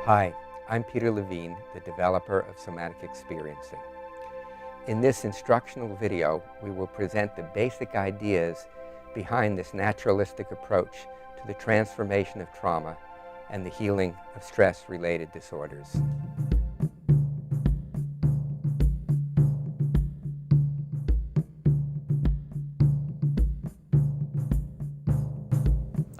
Hi, I'm Peter Levine, the developer of Somatic Experiencing. In this instructional video, we will present the basic ideas behind this naturalistic approach to the transformation of trauma and the healing of stress-related disorders.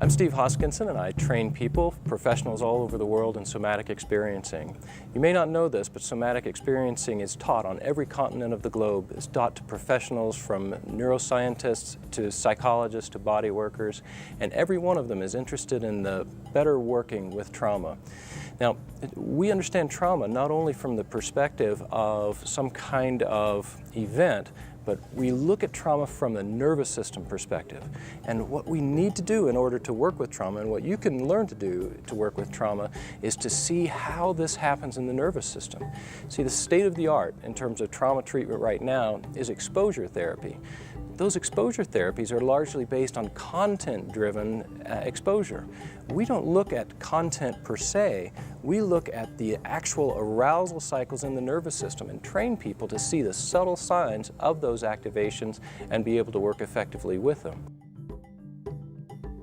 I'm Steve Hoskinson, and I train people, professionals all over the world, in somatic experiencing. You may not know this, but somatic experiencing is taught on every continent of the globe. It's taught to professionals from neuroscientists to psychologists to body workers, and every one of them is interested in the better working with trauma. Now, we understand trauma not only from the perspective of some kind of event, but we look at trauma from the nervous system perspective. And what we need to do in order to work with trauma, and what you can learn to do to work with trauma, is to see how this happens in the nervous system. See, the state of the art in terms of trauma treatment right now is exposure therapy. Those exposure therapies are largely based on content-driven exposure. We don't look at content per se, we look at the actual arousal cycles in the nervous system and train people to see the subtle signs of those activations and be able to work effectively with them.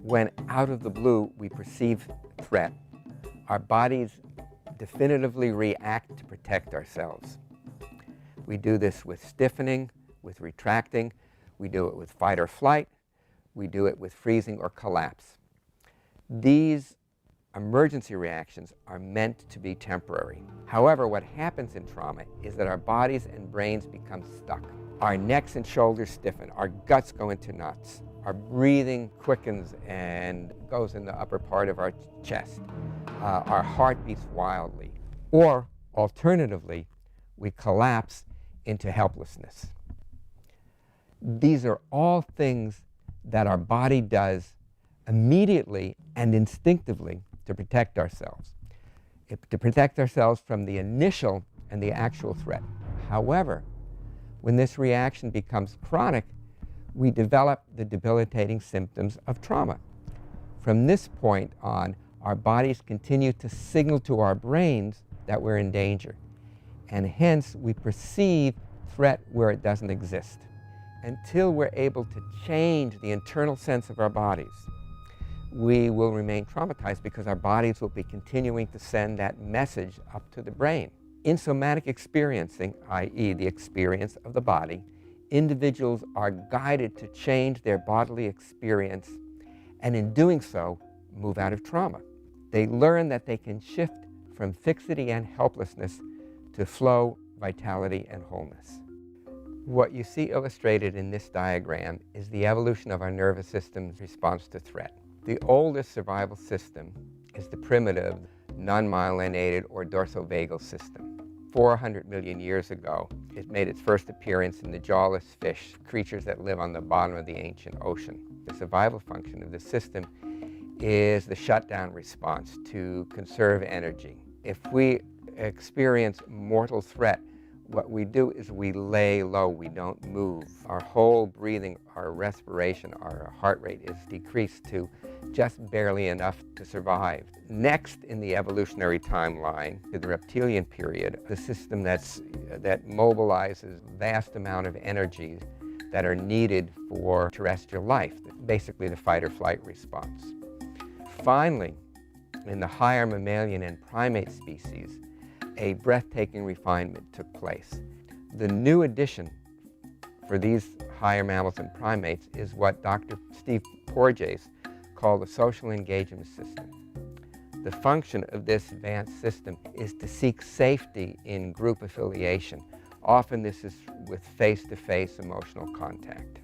When out of the blue we perceive threat, our bodies definitively react to protect ourselves. We do this with stiffening, with retracting. We do it with fight or flight. We do it with freezing or collapse. These emergency reactions are meant to be temporary. However, what happens in trauma is that our bodies and brains become stuck. Our necks and shoulders stiffen. Our guts go into knots. Our breathing quickens and goes in the upper part of our chest. Our heart beats wildly. Or, alternatively, we collapse into helplessness. These are all things that our body does immediately and instinctively to protect ourselves. To protect ourselves from the initial and the actual threat. However, when this reaction becomes chronic, we develop the debilitating symptoms of trauma. From this point on, our bodies continue to signal to our brains that we're in danger, and hence we perceive threat where it doesn't exist. Until we're able to change the internal sense of our bodies, we will remain traumatized because our bodies will be continuing to send that message up to the brain. In somatic experiencing, i.e. the experience of the body, individuals are guided to change their bodily experience and in doing so, move out of trauma. They learn that they can shift from fixity and helplessness to flow, vitality, and wholeness. What you see illustrated in this diagram is the evolution of our nervous system's response to threat. The oldest survival system is the primitive, non-myelinated or dorsovagal system. 400 million years ago, it made its first appearance in the jawless fish, creatures that live on the bottom of the ancient ocean. The survival function of this system is the shutdown response to conserve energy. If we experience mortal threat, what we do is we lay low, we don't move. Our whole breathing, our respiration, our heart rate is decreased to just barely enough to survive. Next in the evolutionary timeline, to the reptilian period, the system that mobilizes vast amount of energy that are needed for terrestrial life, basically the fight or flight response. Finally, in the higher mammalian and primate species, a breathtaking refinement took place. The new addition for these higher mammals and primates is what Dr. Steve Porges called the social engagement system. The function of this advanced system is to seek safety in group affiliation. Often this is with face-to-face emotional contact.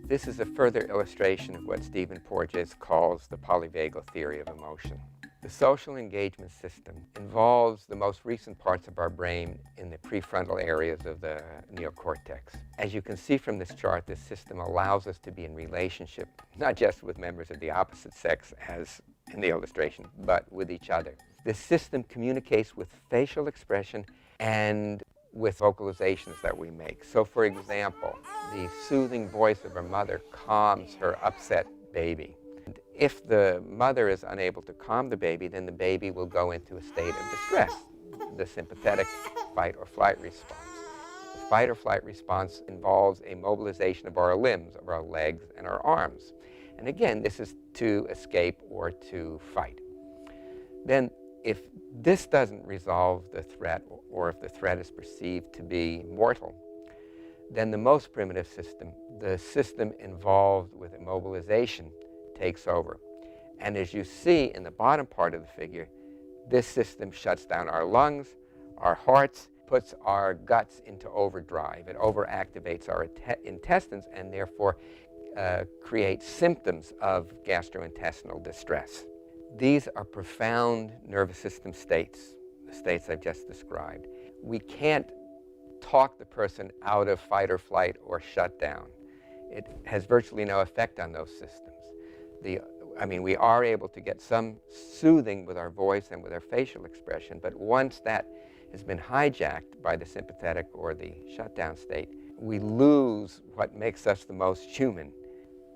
This is a further illustration of what Stephen Porges calls the polyvagal theory of emotion. The social engagement system involves the most recent parts of our brain in the prefrontal areas of the neocortex. As you can see from this chart, this system allows us to be in relationship, not just with members of the opposite sex, as in the illustration, but with each other. This system communicates with facial expression and with vocalizations that we make. So, for example, the soothing voice of a mother calms her upset baby. If the mother is unable to calm the baby, then the baby will go into a state of distress, the sympathetic fight or flight response. The fight or flight response involves a mobilization of our limbs, of our legs and our arms. And again, this is to escape or to fight. Then if this doesn't resolve the threat, or if the threat is perceived to be mortal, then the most primitive system, the system involved with immobilization, takes over. And as you see in the bottom part of the figure, this system shuts down our lungs, our hearts, puts our guts into overdrive. It overactivates our intestines and therefore creates symptoms of gastrointestinal distress. These are profound nervous system states, the states I've just described. We can't talk the person out of fight or flight or shut down. It has virtually no effect on those systems. We are able to get some soothing with our voice and with our facial expression, but once that has been hijacked by the sympathetic or the shutdown state, we lose what makes us the most human.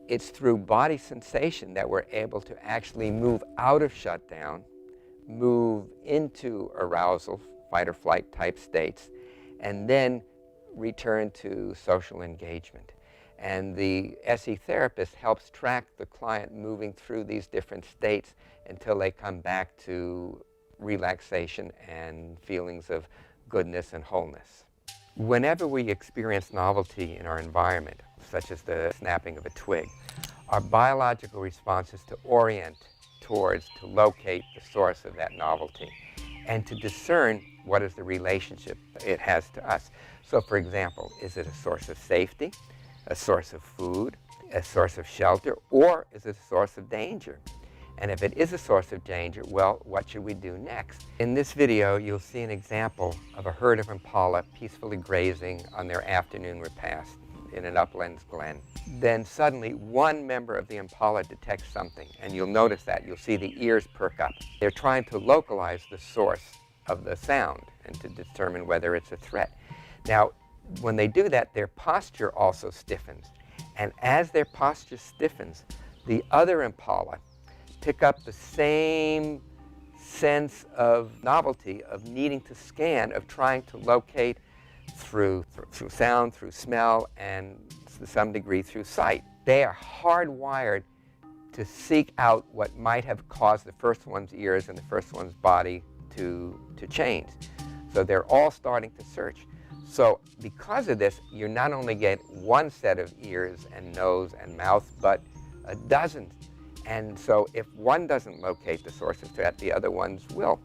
It's through body sensation that we're able to actually move out of shutdown, move into arousal, fight or flight type states, and then return to social engagement. And the SE therapist helps track the client moving through these different states until they come back to relaxation and feelings of goodness and wholeness. Whenever we experience novelty in our environment, such as the snapping of a twig, our biological response is to orient towards, to locate the source of that novelty, and to discern what is the relationship it has to us. So for example, is it a source of safety, a source of food, a source of shelter, or is it a source of danger? And if it is a source of danger, well, what should we do next? In this video, you'll see an example of a herd of impala peacefully grazing on their afternoon repast in an uplands glen. Then suddenly, one member of the impala detects something, and you'll notice that. You'll see the ears perk up. They're trying to localize the source of the sound and to determine whether it's a threat. Now, when they do that, their posture also stiffens. And as their posture stiffens, the other impala pick up the same sense of novelty, of needing to scan, of trying to locate through sound, through smell, and to some degree through sight. They are hardwired to seek out what might have caused the first one's ears and the first one's body to change. So they're all starting to search. So because of this, you not only get one set of ears and nose and mouth, but a dozen. And so if one doesn't locate the source of threat, the other ones will.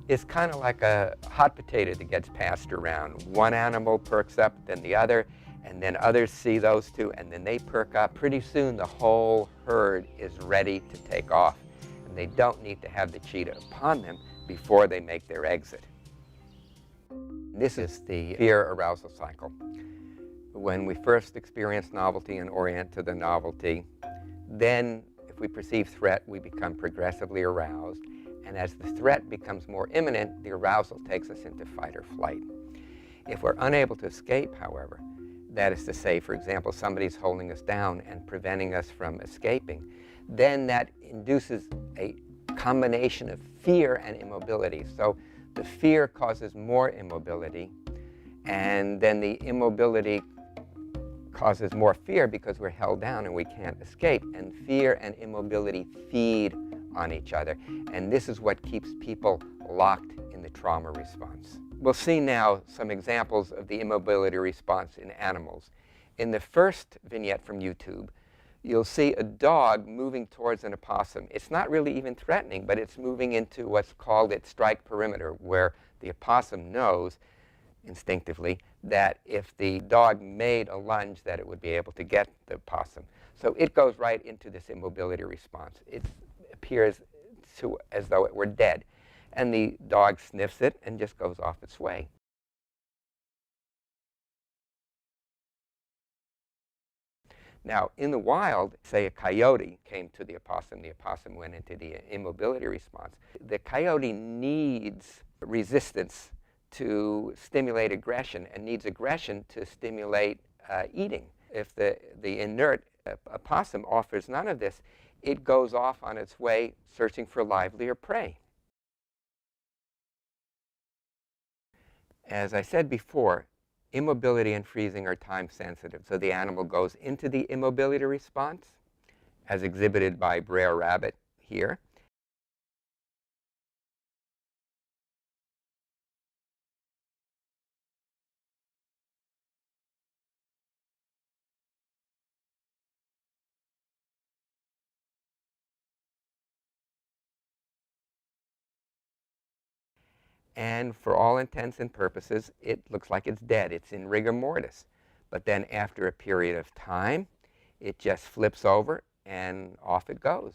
It's kind of like a hot potato that gets passed around. One animal perks up, then the other, and then others see those two, and then they perk up. Pretty soon the whole herd is ready to take off, and they don't need to have the cheetah upon them before they make their exit. This is the fear arousal cycle. When we first experience novelty and orient to the novelty, then if we perceive threat, we become progressively aroused. And as the threat becomes more imminent, the arousal takes us into fight or flight. If we're unable to escape, however, that is to say, for example, somebody's holding us down and preventing us from escaping, then that induces a combination of fear and immobility. So the fear causes more immobility, and then the immobility causes more fear because we're held down and we can't escape. And fear and immobility feed on each other. And this is what keeps people locked in the trauma response. We'll see now some examples of the immobility response in animals. In the first vignette from YouTube, you'll see a dog moving towards an opossum. It's not really even threatening, but it's moving into what's called its strike perimeter, where the opossum knows instinctively that if the dog made a lunge, that it would be able to get the opossum. So it goes right into this immobility response. It appears as though it were dead. And the dog sniffs it and just goes off its way. Now, in the wild, say a coyote came to the opossum went into the immobility response. The coyote needs resistance to stimulate aggression and needs aggression to stimulate eating. If the inert opossum offers none of this, it goes off on its way searching for livelier prey. As I said before, immobility and freezing are time sensitive. So the animal goes into the immobility response, as exhibited by Brer Rabbit here. And for all intents and purposes, it looks like it's dead. It's in rigor mortis. But then after a period of time, it just flips over and off it goes.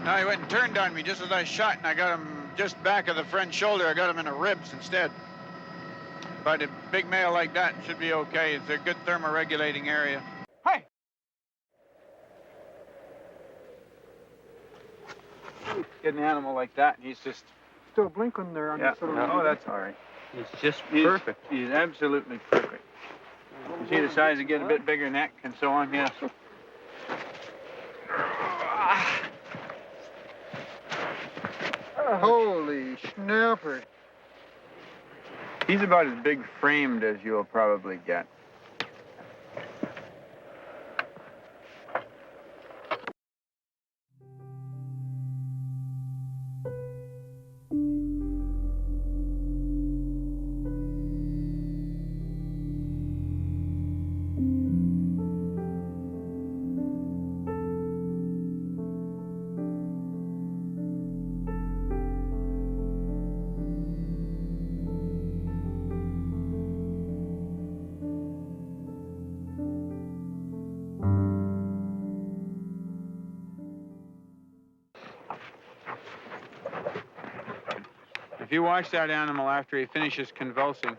Now he went and turned on me just as I shot, and I got him just back of the front shoulder. I got him in the ribs instead. But a big male like that should be okay. It's a good thermoregulating area. Hi! Get an animal like that, and he's just... Still blinking there on Yeah, the no, that's all right. It's just He's perfect. He's absolutely perfect. You see the size, he get a bit bigger neck and so on, yes. Holy snapper. He's about as big framed as you'll probably get. If you watch that animal after he finishes convulsing,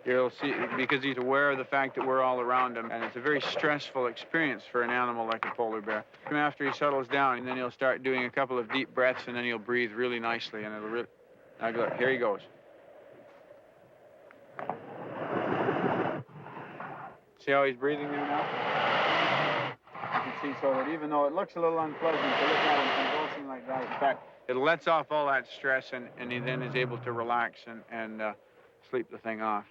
you'll see, because he's aware of the fact that we're all around him, and it's a very stressful experience for an animal like a polar bear. After he settles down, and then he'll start doing a couple of deep breaths, and then he'll breathe really nicely, and it'll really... Now look, here he goes. See how he's breathing there now? You can see, so that even though it looks a little unpleasant to look at him convulsing like that, in fact, it lets off all that stress, and he then is able to relax and sleep the thing off.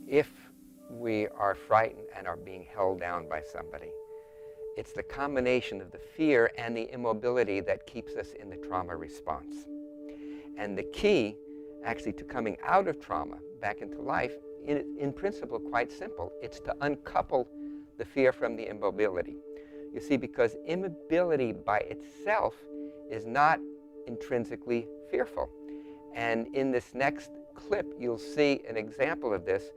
If we are frightened and are being held down by somebody, it's the combination of the fear and the immobility that keeps us in the trauma response. And the key, actually, to coming out of trauma back into life, in principle, quite simple. It's to uncouple the fear from the immobility. You see, because immobility by itself is not intrinsically fearful. And in this next clip, you'll see an example of this,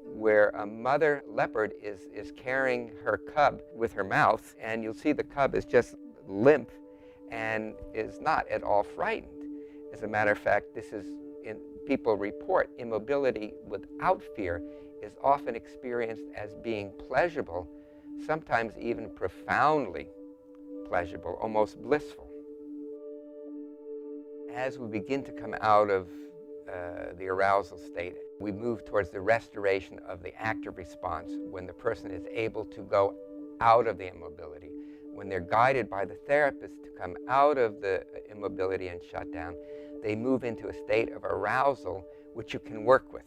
where a mother leopard is carrying her cub with her mouth, and you'll see the cub is just limp and is not at all frightened. As a matter of fact, people report immobility without fear is often experienced as being pleasurable, sometimes even profoundly pleasurable, almost blissful. As we begin to come out of the arousal state, we move towards the restoration of the active response when the person is able to go out of the immobility. When they're guided by the therapist to come out of the immobility and shut down, they move into a state of arousal which you can work with.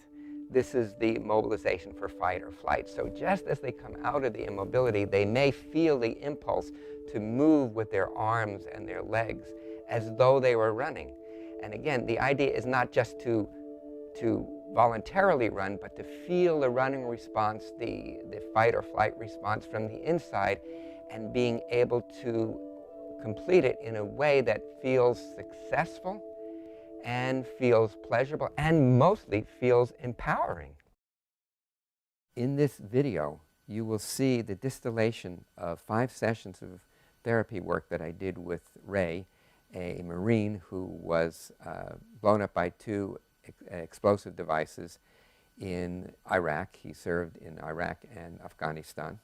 This is the mobilization for fight or flight. So just as they come out of the immobility, they may feel the impulse to move with their arms and their legs as though they were running. And again, the idea is not just to voluntarily run, but to feel the running response, the fight or flight response from the inside, and being able to complete it in a way that feels successful and feels pleasurable and mostly feels empowering. In this video, you will see the distillation of 5 sessions of therapy work that I did with Ray, a Marine who was blown up by 2 explosive devices in Iraq. He served in Iraq and Afghanistan.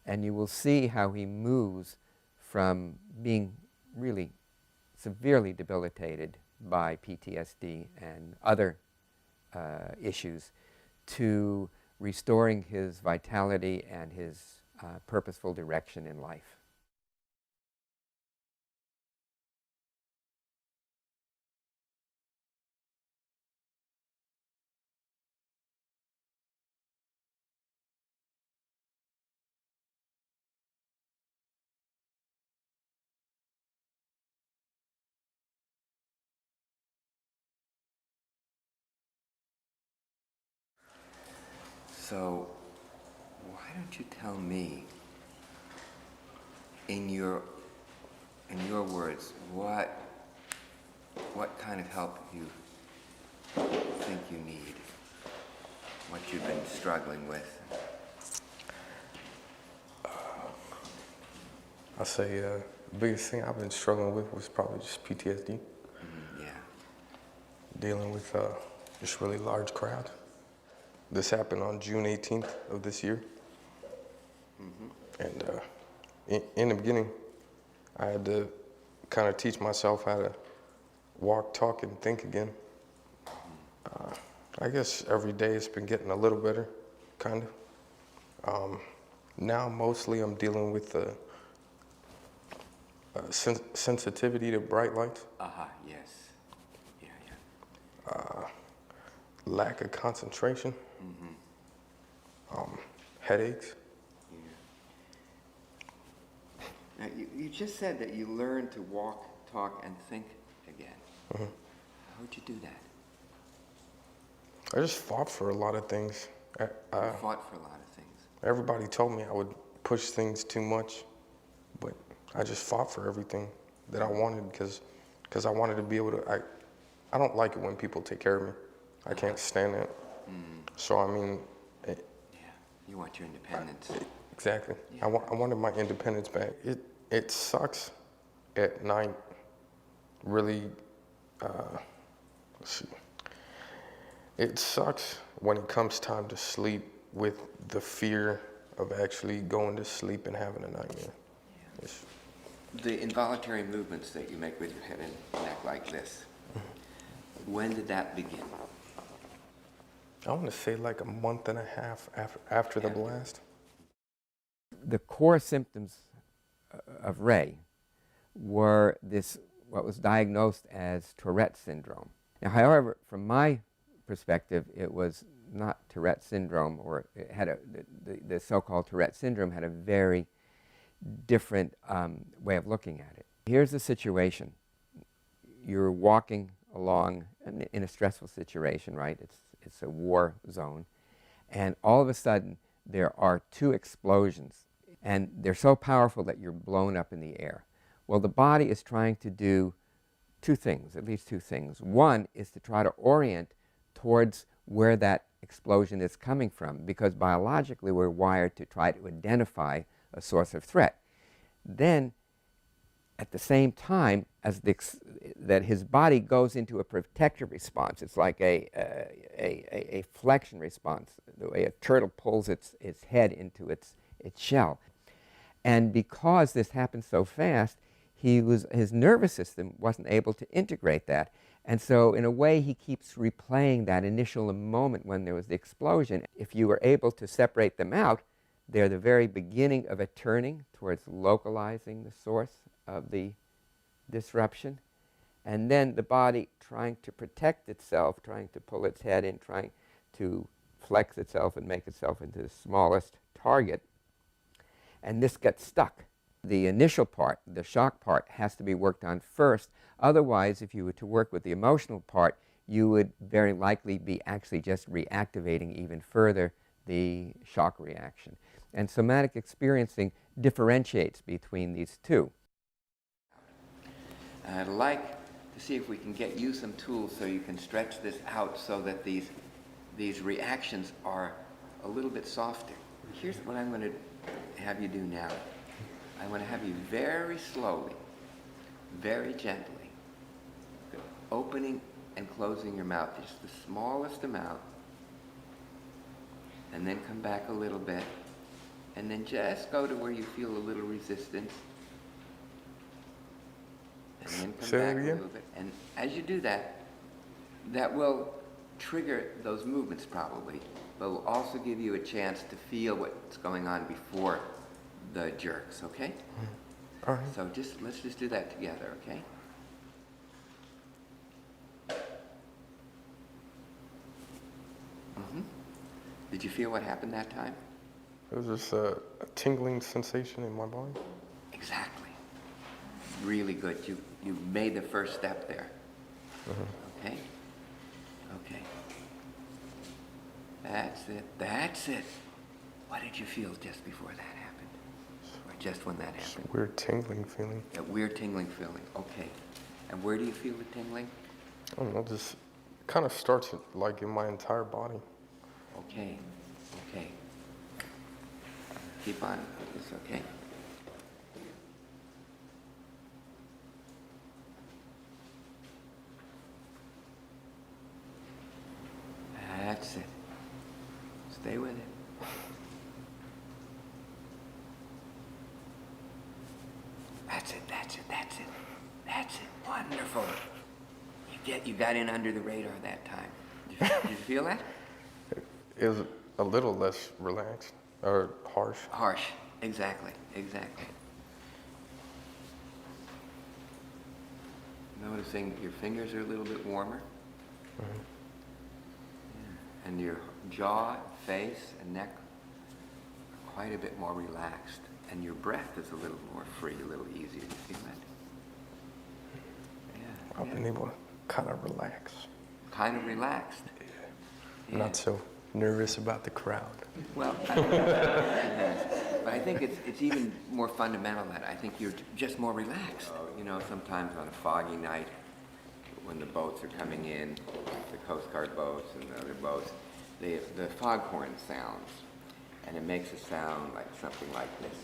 And you will see how he moves from being really severely debilitated by PTSD and other issues to restoring his vitality and his purposeful direction in life. So, why don't you tell me, in your words, what kind of help you think you need, what you've been struggling with? I'll say the biggest thing I've been struggling with was probably just PTSD. Yeah. Dealing with this really large crowd. This happened on June 18th of this year. And in the beginning, I had to kind of teach myself how to walk, talk, and think again. I guess every day it's been getting a little better, kind of. Now mostly I'm dealing with sensitivity to bright lights. Yes. Yeah. Lack of concentration. Headaches. Now, you just said that you learned to walk, talk, and think again. How'd you do that? I just fought for a lot of things. You fought for a lot of things. Everybody told me I would push things too much, but I just fought for everything that I wanted because I wanted to be able to. I don't like it when people take care of me. I can't stand it. So I mean. You want your independence. Exactly. Yeah. I wanted my independence back. It sucks at night. Really. Let's see. It sucks when it comes time to sleep with the fear of actually going to sleep and having a nightmare. Yeah. The involuntary movements that you make with your head and neck like this, when did that begin? I want to say like a month and a half after the blast. The core symptoms of Ray were what was diagnosed as Tourette's syndrome. Now, however, from my perspective, it was not Tourette's syndrome, or it had the so-called Tourette's syndrome had a very different way of looking at it. Here's the situation. You're walking along in a stressful situation, right? It's a war zone. And all of a sudden, there are 2 explosions. And they're so powerful that you're blown up in the air. Well, the body is trying to do 2 things, at least 2 things. One is to try to orient towards where that explosion is coming from, because biologically we're wired to try to identify a source of threat. Then, at the same time as that his body goes into a protective response. It's like a flexion response, the way a turtle pulls its head into its shell. And because this happened so fast, his nervous system wasn't able to integrate that. And so in a way, he keeps replaying that initial moment when there was the explosion. If you were able to separate them out, they're the very beginning of a turning towards localizing the source of the disruption. And then the body trying to protect itself, trying to pull its head in, trying to flex itself and make itself into the smallest target. And this gets stuck. The initial part, the shock part, has to be worked on first. Otherwise, if you were to work with the emotional part, you would very likely be actually just reactivating even further the shock reaction. And somatic experiencing differentiates between these two. I'd like to see if we can get you some tools so you can stretch this out so that these reactions are a little bit softer. Here's what I'm going to have you do now. I want to have you very slowly, very gently, opening and closing your mouth, just the smallest amount, and then come back a little bit, and then just go to where you feel a little resistance, and then come back a little bit. And as you do that, that will trigger those movements probably, but will also give you a chance to feel what's going on before the jerks, okay? All right. So let's just do that together, okay? Did you feel what happened that time? It was just a tingling sensation in my body. Exactly. Really good. You made the first step there. Okay? Okay. That's it. That's it. What did you feel just before that happened? Or just when that happened? Just weird tingling feeling. That weird tingling feeling. Okay. And where do you feel the tingling? I don't know, just kind of starts like in my entire body. Okay. Okay. Keep on. It's okay. That's it. Stay with it. That's it, that's it, that's it. That's it. Wonderful. You got in under the radar that time. Did you feel that? It was a little less relaxed, or harsh. Harsh. Exactly, exactly. Noticing your fingers are a little bit warmer. Yeah. And your jaw, face, and neck are quite a bit more relaxed. And your breath is a little more free, a little easier. You feel that? Yeah. I've been able to kind of relax. Kind of relaxed. Yeah. Not so nervous about the crowd. Well, but I think it's even more fundamental than that. I think you're just more relaxed. You know, sometimes on a foggy night, when the boats are coming in, the Coast Guard boats and the other boats, the foghorn sounds, and it makes a sound like something like this.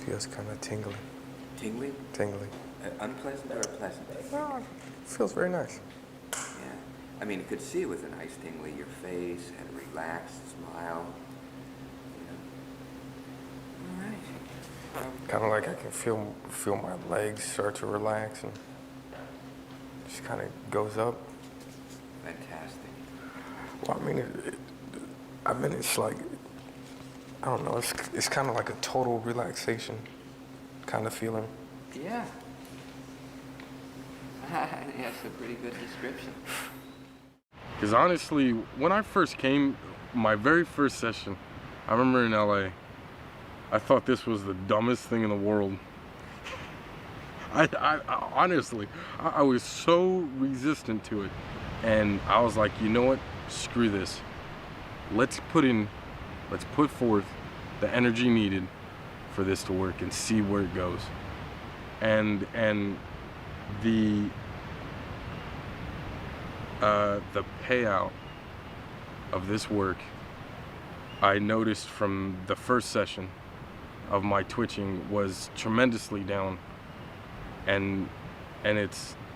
Feels kind of tingling. Tingling? Tingling. Unpleasant or a pleasant? Oh, feels very nice. Yeah. I mean, you could see it was a nice tingly. Your face had a relaxed smile. Yeah. All right. Kind of like I can feel my legs start to relax and just kind of goes up. Fantastic. Well, I mean, it's like, I don't know, it's kind of like a total relaxation kind of feeling. Yeah. That's a pretty good description. Because honestly, when I first came, my very first session, I remember in LA, I thought this was the dumbest thing in the world. I honestly, I was so resistant to it. And I was like, you know what, screw this. Let's put forth the energy needed for this to work and see where it goes. And The payout of this work, I noticed from the first session of my twitching, was tremendously down. And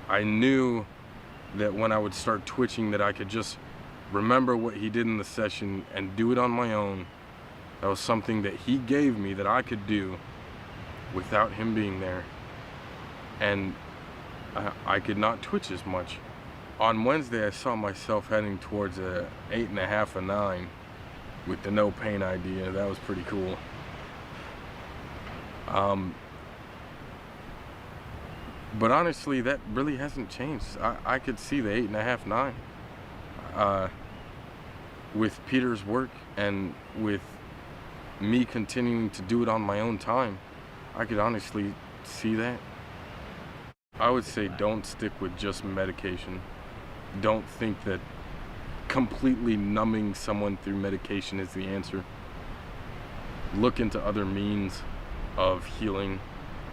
I knew that when I would start twitching that I could just remember what he did in the session and do it on my own. That was something that he gave me that I could do without him being there. And I could not twitch as much. On Wednesday, I saw myself heading towards a 8.5, a 9 with the no pain idea. That was pretty cool. But honestly, that really hasn't changed. I could see the 8.5, 9. With Peter's work and with me continuing to do it on my own time, I could honestly see that. I would say don't stick with just medication. Don't think that completely numbing someone through medication is the answer. Look into other means of healing,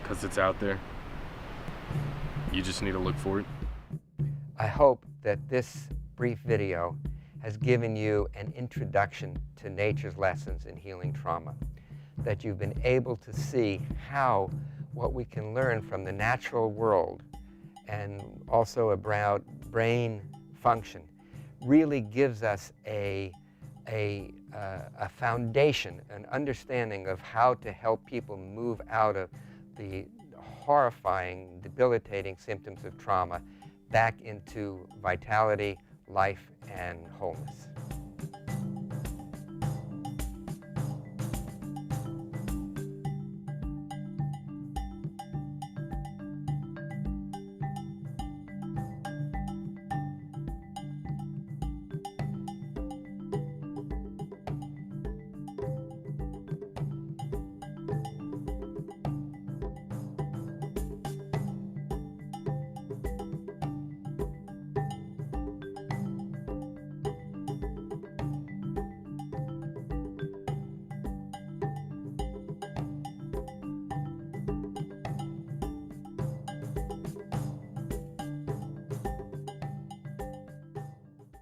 because it's out there. You just need to look for it. I hope that this brief video has given you an introduction to nature's lessons in healing trauma, that you've been able to see how what we can learn from the natural world and also about brain function really gives us a foundation, an understanding of how to help people move out of the horrifying, debilitating symptoms of trauma back into vitality, life, and wholeness.